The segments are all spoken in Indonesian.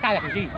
kayak sih.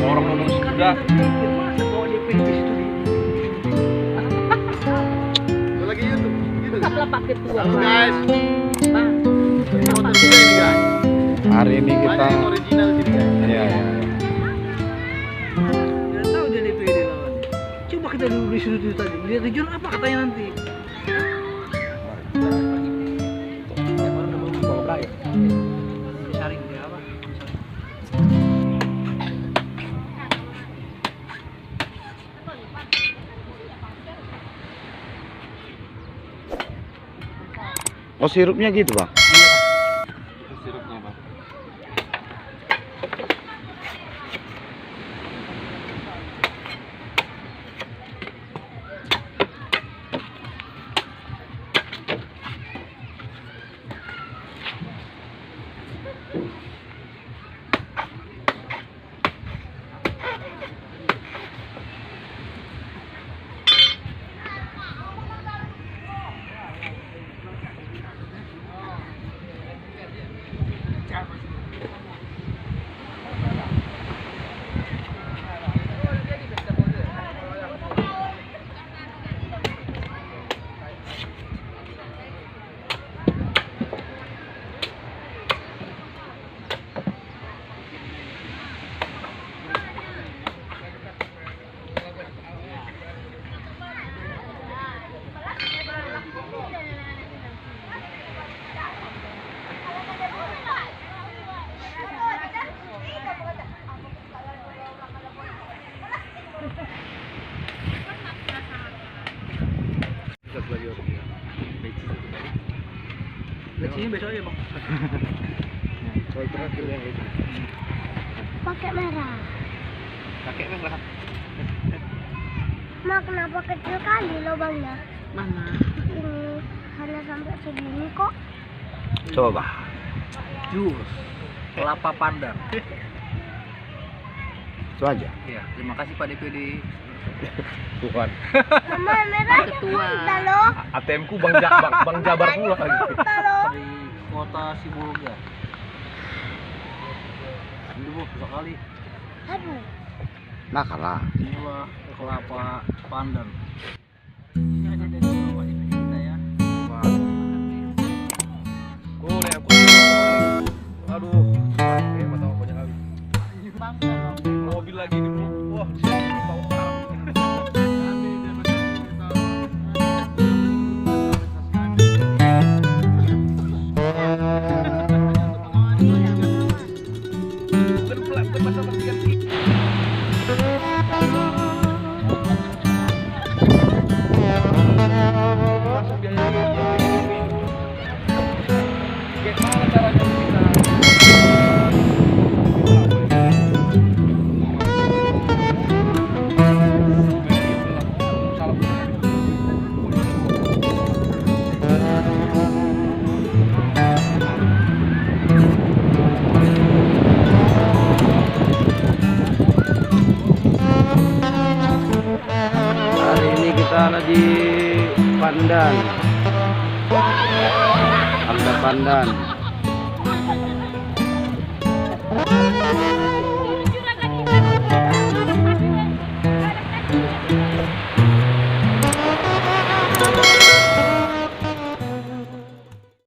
Orang lulus sudah. Lagi YouTube. Tetaplah pakai tua. Halo guys. Bang. Motor kita ini guys. Hari ini kita Banyak yang original sini guys. ya, ya. Nggak tahu dia DPD lawan. Coba kita dulu di situ tadi. Lihat tujuan apa katanya nanti. Saring dia apa? Oh, sirupnya gitu, Bang. Itu sirupnya bang. Sini besok aja bang. Pakai merah. Pakai merah. Ma, kenapa kecil kali lubangnya? Mana? Ini hanya sampai segini kok. Coba, Bang. Jus. Kelapa pandan. Itu aja. Ya, terima kasih Pak DPD. Tuhan. Mama, merahnya Ketua. Fanta loh. ATM-ku Bang Jabar pula lagi. Fanta loh. Di kota Sibolga. Ini bu, sekali. Aduh. Nah, kalah. Inilah kelapa pandan. Ini ada dari Bapak DPD kita ya. Boleh aku. Aduh. Hemat sama banyak kali. Bangga dong. Mobil lagi di bawah. Wah, di sini bawah sekarang. Ada di Pandan. Pandan.